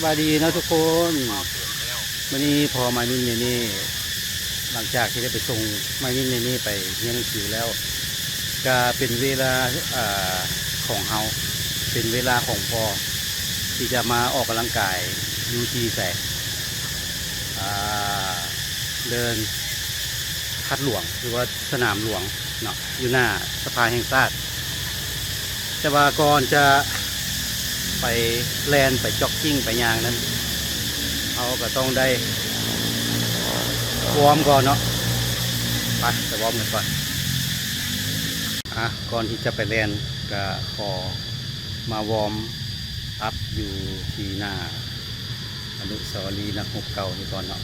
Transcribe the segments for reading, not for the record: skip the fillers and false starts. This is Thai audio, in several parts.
บายดีนะทุกคนวันนี้พอมามินเนี่ยนี่หลังจากที่ได้ไปส่งมามินเนี่ยนี่ไปเรียนหนังสือแล้วก็เป็นเวลาของเฮาเป็นเวลาของพอที่จะมาออกกำลังกายยูทีแสกเดินพัดหลวงหรือว่าสนามหลวงเนาะอยู่หน้าสภาแห่งชาติแต่ว่าก่อนจะไปแลนไปจ็อกกิ้งไปยางนั้นเขาก็ต้องได้วอร์มก่อนเนาะไปจะวอร์มกันก่อนก่อนที่จะไปแลนก็ขอมาวอร์มอัพอยู่ที่หน้าอนุสาวรีย์นักรบเก่านี่ก่อนเนาะ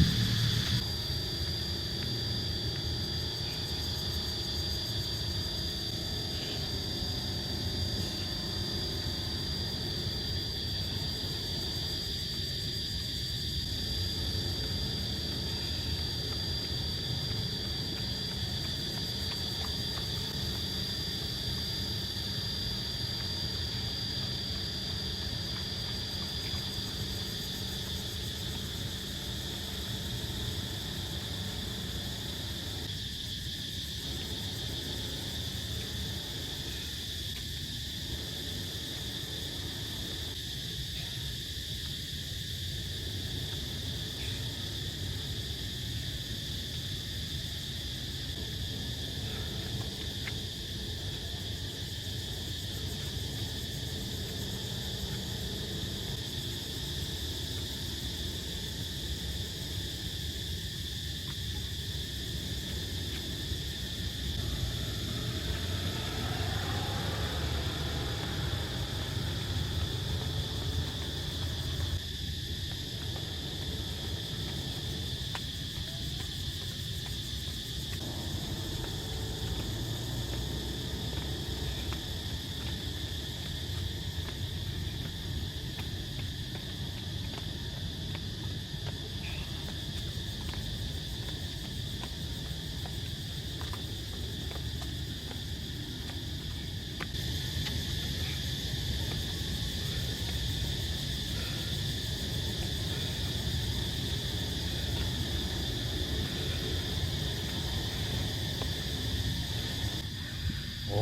โอ้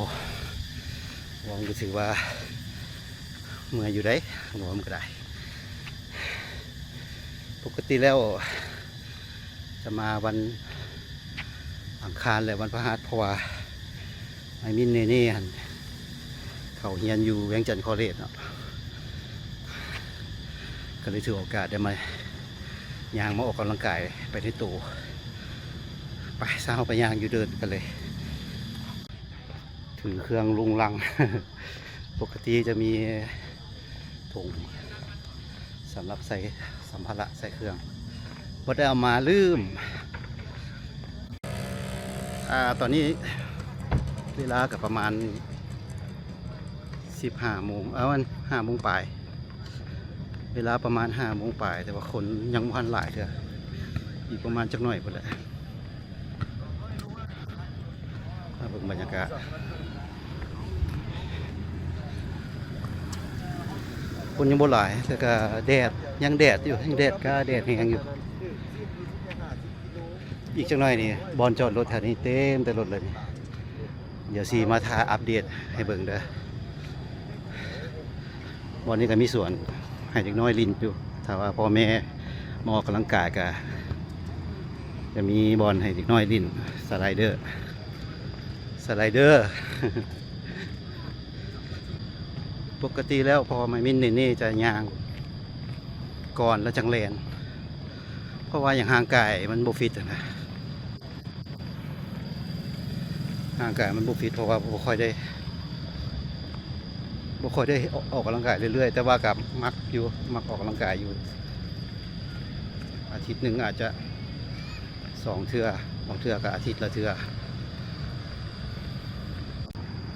วองก็ถือว่าเมื่อยอยู่ได้หัวมันก็ได้ปกติแล้วจะมาวันอังคารและวันพฤหัสเพราะว่าไอ้มินนี่เขาเฮียนอยู่เวียงจันทร์คอเลจเนาะก็เลยถือโอกาสได้มาย่างมาออกกำลังกายไปที่ตู่ไปสร้างไปย่างอยู่เดินกันเลยถือเครื่องลุงลัง ปกติจะมีถุงสำหรับใส่สัมภาระใส่เครื่องบ่ได้เอามาลืมตอนนี้เวลากับประมาณ15 โมงมัน5 โมงปลายเวลาประมาณ5 โมงปลายแต่ว่าคนยังไม่ทันหลายเถอะอีกประมาณจักหน่อยพอแล้วเบิ่งบรรยากาศคนยังบ่หลายแต่ก็แดดยังแดดอยู่ยังแดดก็แดดแห้งอยู่อีกจังหน่อยนี่บอลจอดรถแถวนี้เต็มแต่รถเลยนี่เดี๋ยวสีมาทาอัปเดตให้เบิ่งเด้อบอลนี้ก็มีส่วนให้เด็กน้อยลินอยู่ถ้าว่าพ่อแม่มาออกกำลังกายก็จะมีบอลให้เด็กน้อยลินสไลเดอร์ปกติแล้วพอมามินนี่จะย่างก่อนแล้วจังแลนเพราะว่าอย่างห่างกายมันบุฟิตนะห่างกายมันบุฟิตเพราะว่าบ่ค่อยได้ออกกำลังกายเรื่อยๆแต่ว่ากับมักออกกำลังกายอยู่อาทิตย์หนึ่งอาจจะ2 เทื่อบางเทื่อก็อาทิตย์ละเทื่อ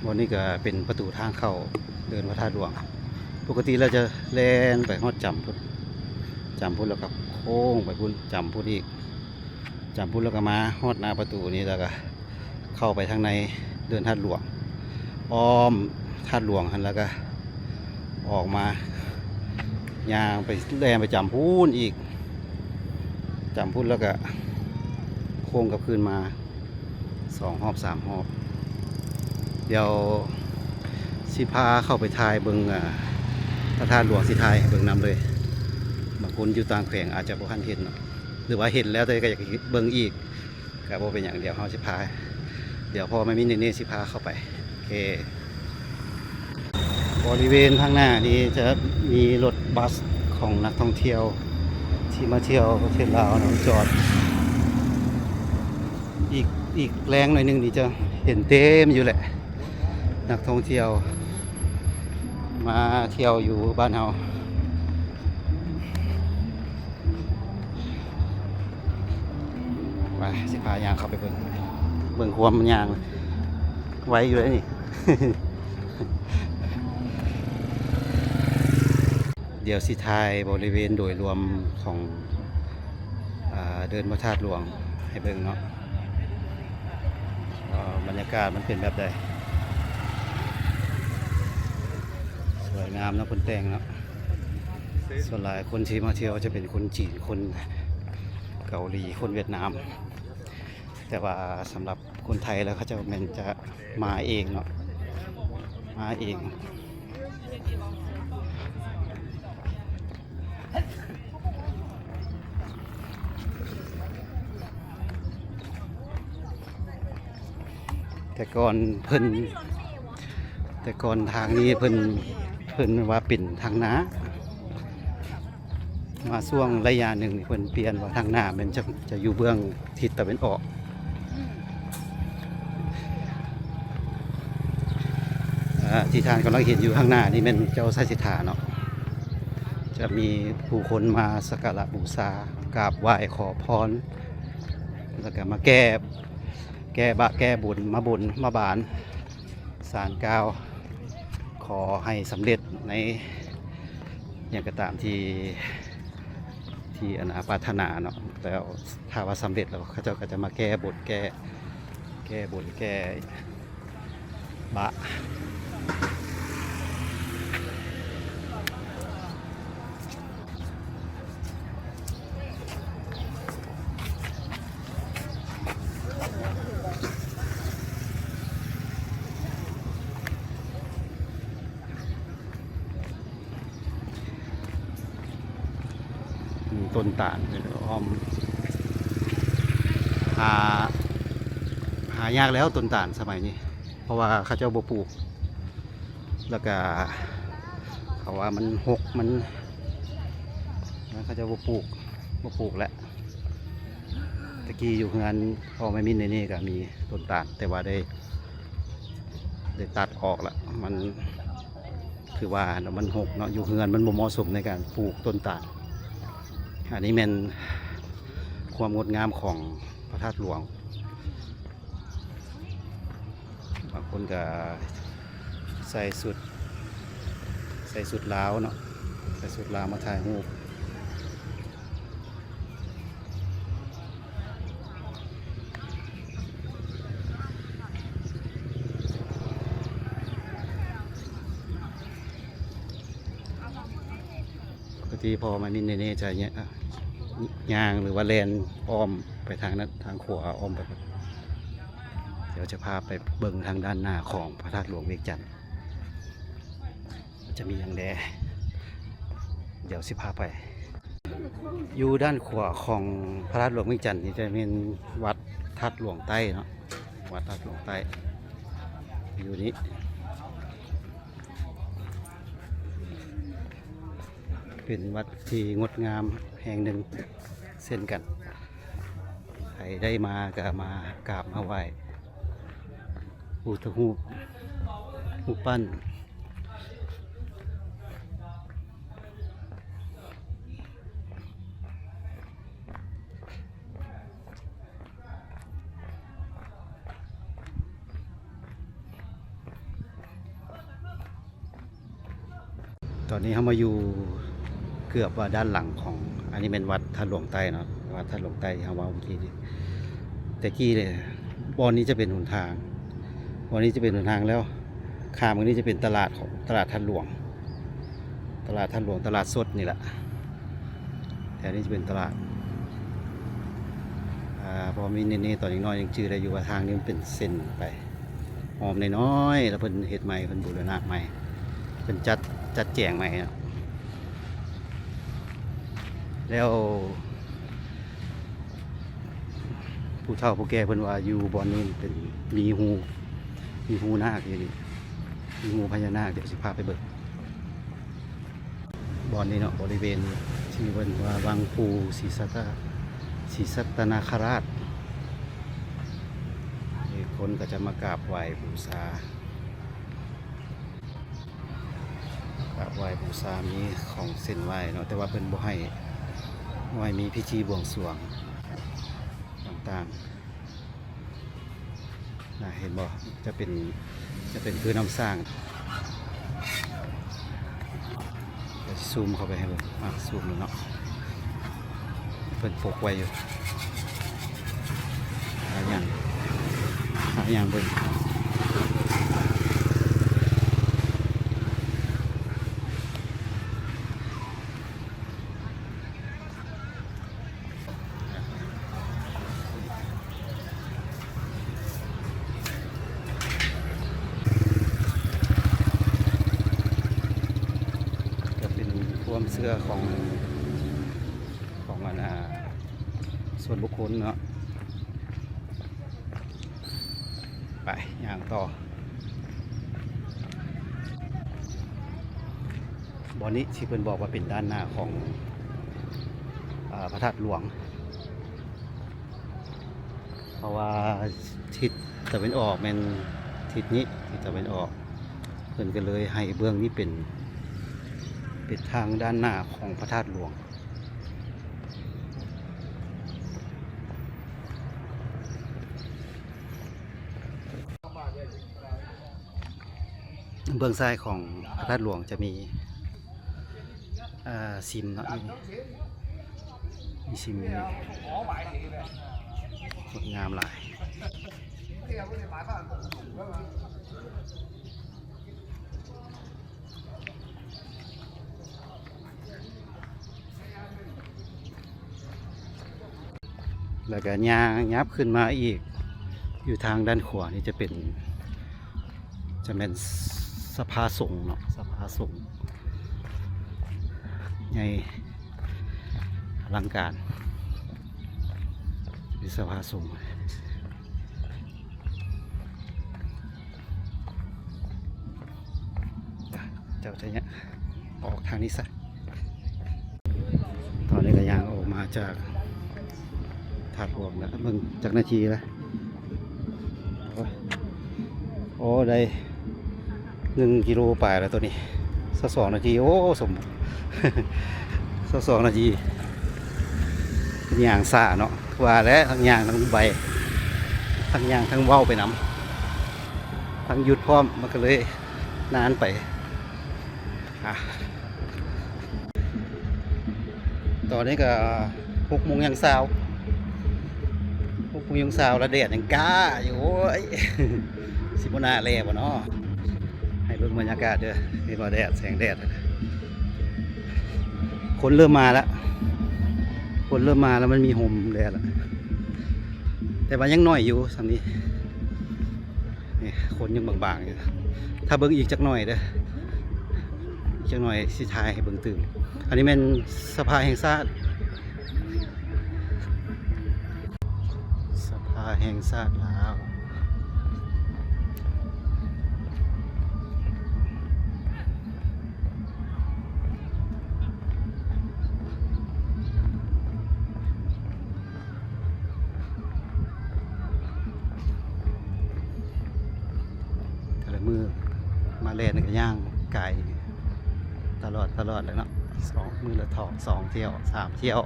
วันนี้ก็เป็นประตูทางเข้าเดินพระธาตุหลวงปกติเราจะแล่นไปฮอดจำพุ่นแล้วก็โค้งไปพุ่นจำพุ่นอีกแล้วก็มาฮอดหน้าประตูนี้แล้วก็เข้าไปทางในเดินธาตุหลวงอ้อมธาตุหลวงแล้วก็ออกมา ยางไปแลนไปจำพูนอีกจำพูนแล้วก็โค้งกลับคืนมา2 รอบ 3 รอบเดี๋ยวสิพาเข้าไปทายเบิงพระธาตุหลวงสิทายเบิงนำเลยบางคนอยู่ต่างแขวงอาจจะบ่ทันเห็นเนาะหรือว่าเห็นแล้วแต่ก็อยากเบิงอีกก็บ่เป็นอย่างเดียวเขาสิพาเดี๋ยวพอไม่มีเน่ๆสิพาเข้าไปโอเคบริเวณข้างหน้านี้จะมีรถบัสของนักท่องเที่ยวที่มาเที่ยวประเทศลาวนะจอดอีกแรงหน่อยนึงนี่จะเห็นเต็มอยู่แหละนักท่องเที่ยวมาเที่ยวอยู่บ้านเฮาไปสิพายางเข้าไปเบิ่งความมันยางไว้อยู่แล้วนี่ เดี๋ยวสิทายบริเวณโดยรวมของเดินพระธาตุหลวงให้เบิ่งเนาะบรรยากาศมันเป็นแบบใดสวยงามนะคนแต่งเนาะส่วนหลายคนที่มาเที่ยวจะเป็นคนจีนคนเกาหลีคนเวียดนามแต่ว่าสำหรับคนไทยแล้วเขาจะมาเองเนาะมาเองแต่ก่อนทางนี้เพิ่นว่าปิ่นทางน้ามาช่วงระยะหนึ่งเพิ่นเปลี่ยนว่าทางหน้ามันจะอยู่เบื้องทิศตะวันออกที่ทานกำลังเห็นอยู่ข้างหน้านี่เป็นเจ้าไสสิทธาเนาะจะมีผู้คนมาสักการะบูชากราบไหว้ขอพรแล้วก็มาแก้บุญมาบานศาลกล่าวขอให้สำเร็จในอย่างก็ตามที่อนาปรารถนาเนาะแล้วถ้าว่าสำเร็จแล้วเขาเจ้าก็จะมาแก้บนแก้บะต้นตาลอ้อมหายากแล้วต้นตาลสมัยนี้เพราะว่าเขาเจ้าบ่ปลูกแล้วก็เขาว่ามันหกมันเขาเจ้าบ่ปลูกแล้วตะกี้อยู่งานพอไม่มินในนี่ก็มีต้นตาลแต่ว่าได้ตัดออกละมันคือว่ามันหกเนาะอยู่งานมันบ่เหมาะสมในการปลูกต้นตาลอันนี้เป็นความงดงามของพระธาตุหลวงบางคนก็ใส่สุดลาวเนาะใส่สุดลาวมาถ่ายรูปปกติพอมามินเน่ๆจะเนี่ยยางหรือว่าแลนอ้อมไปทางนั้นทางขวาอ้อมไปเดี๋ยวจะพาไปเบิ่งทางด้านหน้าของพระธาตุหลวงเวียงจันทร์จะมีอย่างแดเดี๋ยวสิพาไปอยู่ด้านขวาของพระธาตุหลวงเวียงจันทร์นี่จะเป็นวัดธาตุหลวงใต้เนาะวัดธาตุหลวงใต้อยู่นี้เป็นวัดที่งดงามแห่งหนึ่งเช่นกันใครได้มาก็มากราบมาไหว้พุทธรูปปั้นตอนนี้เขามาอยู่เกือบว่าด้านหลังของอันนี้เป็นวัดธาตุหลวงใต้เนาะวัดธาตุหลวงใต้ที่เขาว่าเมื่อกี้นี่แต่กี้เลยบอนนี้จะเป็นหนทางบอนนี้จะเป็นหนทางแล้วข้ามตรงนี้จะเป็นตลาดของตลาดธาตุหลวง ตลาดท่านหลวงตลาดสดนี่แหละแถวนี้จะเป็นตลาดพอมีนี่ตอนน้อยยังจื้อได้อยู่ว่าทางนี้มันเป็นเส้นไปหอมน้อยๆแล้วเพิ่นเฮ็ดใหม่เพิ่นบูรณะใหม่เพิ่นจัดแจงใหม่นะแล้วผู้เฒ่าผู้แก่เพิ่นว่าอยู่บ่อนนี้เป็นมีหูนาคอยู่นี่มีหูพญานาคเดี๋ยวสิพาไปเบิกบ่อนนี้เนาะบริเวณที่เพิ่นว่าวังปูศรีสัตนาคราชคนก็จะมากราบไหว้บูชากราบไหว้บูชามีของเส้นไหว้เนาะแต่ว่าเพิ่นบ่ให้มีพิธีบวงสรวงต่างๆนะเห็นบ่จะเป็นคือน้ำสร้างจะซูมเข้าไปให้เบิ่งซูมเลยเนาะเพิ่นปกไว้อยู่หาอย่างเบิ่งก็เป็นความเชื่อของส่วนบุคคลเนาะไปอย่างต่อบ่อนี้ที่เพิ่นบอกว่าเป็นด้านหน้าของพระธาตุหลวงเพราะว่าทิศตะวันออกเป็นทิศนี้ทิศตะวันออกเพิ่นก็เลยให้เบื้องนี้เป็นทางด้านหน้าของพระธาตุหลวงเบื้องซ้ายของพระธาตุหลวงจะมีซิมเนาะมีซิมสวยงามหลายแล้วก็ย่างยับขึ้นมาอีกอยู่ทางด้านขวานี่จะเป็นสภาสงฆ์เนาะสภาสงฆ์ใหญ่อลังการมีสภาสงฆ์เจ้าจะเนี่ยออกทางนี้ซะตอนนี้ก็ย่างออกมาจากถาดหลวงแล้วมึงจากนาทีแล้วโอ้ได้1 กิโลไปแล้วตัวนี้สัก2 นาทีโอ้สม สัก2 นาทีย่างสะเนาะว่าแล้วทั้งย่างทั้งใบทั้งย่างทั้งเว้าไปน้ำทั้งหยุดพร้อมมันก็เลยนานไปตอนนี้ก็6 โมงยังเช้า6 โมงยังเช้าแล้วแดดยังกล้าอยู่โอ้ยสิบหน้าแล่บ่เนาะให้เบิ่งบรรยากาศเด้อเห็นว่าแดดแสงแดดคนเริ่มมาแล้วมันมีห่มแดดแล้วแต่ว่ายังน้อยอยู่สำนี้นี่คนยังบางๆอยู่ถ้าเบิ่งอีกจักหน่อยเด้ออีกจักหน่อยสิถ่ายให้เบิ่งตื่นอันนี้เป็นสภาแห่งชาติลาวมือมาเล่นกันย่างไก่ตลอดเลยเนาะมือละถอก2 เที่ยว 3 เที่ยว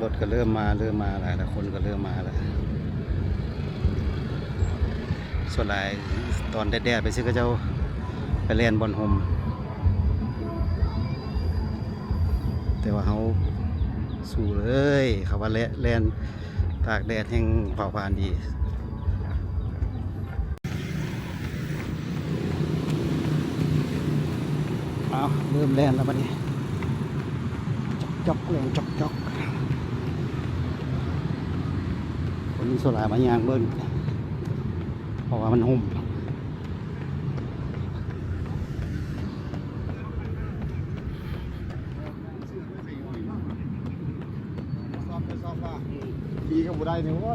รถก็เริ่มมาหลายคนก็เริ่มมาแล้วส่วนหลายตอนแดดๆไปซื้อก็เจ้าไปเล่นบอลโฮมแต่ว่าเขาสู้เลยเขาว่าแลน ตากแดดแห่งเผาผลาญดีเอาเริ่มแล่นแล้วบัดนี้จอกแรงจอกคนนี้โซลามาย่างเบิ้งเพราะว่ามันห่มขี่ก็บ่ได้เนี่ยว่า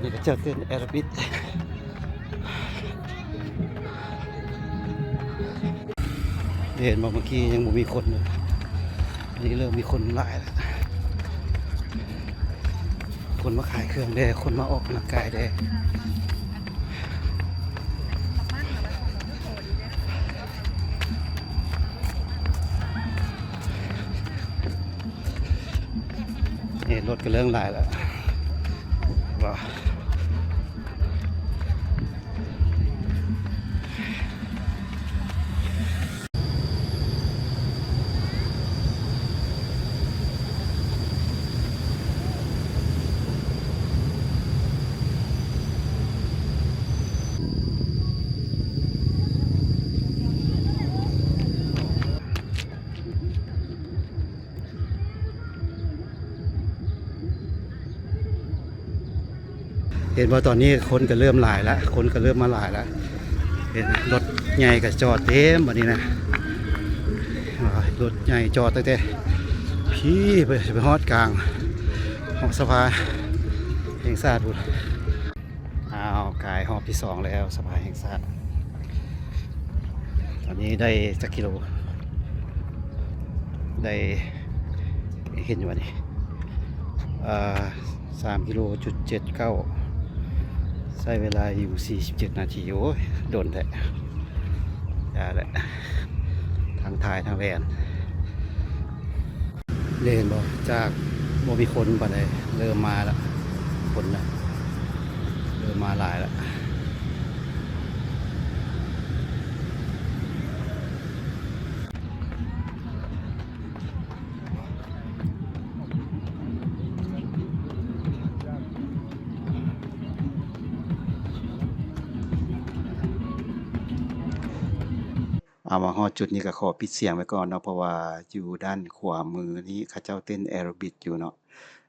นี่ก็เจ้าเต้นแอโรบิกเห็นบอกเมื่อกี้ยังบ่มีคนเลยอันนี้เริ่มมีคนหลายแล้วคนมาขายเครื่องได้คนมาออกกำลังกายได้เห็นรถก็เรื่องหลายแล้วว้าเห็นว่าตอนนี้คนก็เริ่มหลายแล้วคนก็เริ่มมาหลายแล้วเห็นรถใหญ่ก็จอดเต็มแบบนี้นะรถใหญ่จอดตั้งแต่พี่ไปฮอดกลางของสะพานแห่งชาติบุญอ้าวกายหอบที่2แล้วสะพานแห่งชาติตอนนี้ได้จักกิโลได้เห็นอยู่วันนี้3 กิโลจุด79ใช้เวลาอยู่47 นาทีโอ้ยโดนแท้อย่าแหละทางท้ายทางแลนบอกจากบ่มีคนปานใดเริ่มมาแล้วคนนะเริ่มมาหลายแล้วเอามาฮอดจุดนี้ก็ขอปิดเสียงไว้ก่อนเนาะเพราะว่าอยู่ด้านขวามือนี้เขาเจ้าเต้นแอโรบิกอยู่เนาะ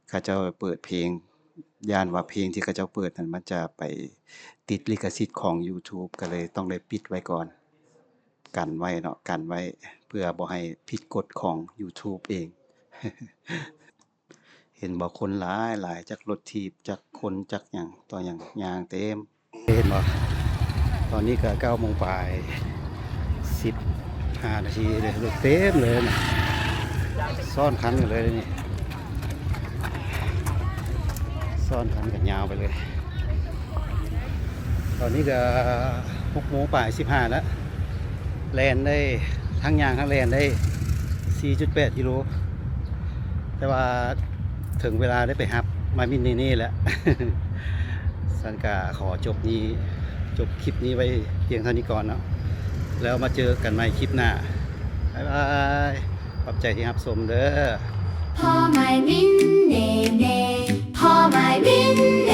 เขาเจ้าเปิดเพลงย่านว่าเพลงที่เขาเจ้าเปิดนั้นมันจะไปติดลิขสิทธิ์ของ YouTube ก็เลยต้องได้ปิดไว้ก่อนกันไว้เนาะกันไว้เพื่อบ่ให้ผิดกฎของ YouTube เอง เห็นบ่คนหลายจักรถถีบจักคนจักหยังต่อหยังย่างเต็มเห็นบ่ตอนนี้ก็9 โมงปลาย15 นาทีเลยรถเต็มเลยนะซ่อนคันกันเลยนี่ซ่อนคันกันยาวไปเลยตอนนี้ก็6 โมงปลาย15แล้วแลนได้ทั้งยางทั้งแลนได้ 4.8 กิโลแต่ว่าถึงเวลาได้ไปฮับมามินนี่แหละ สันกาขอจบคลิปนี้ไว้เพียงเท่านี้ก่อนเนาะแล้วมาเจอกันใหม่คลิปหน้าบ๊ายบายขอบใจที่รับชมเด้อพ่อไม่บินเน่เน่พ่อไม่บิน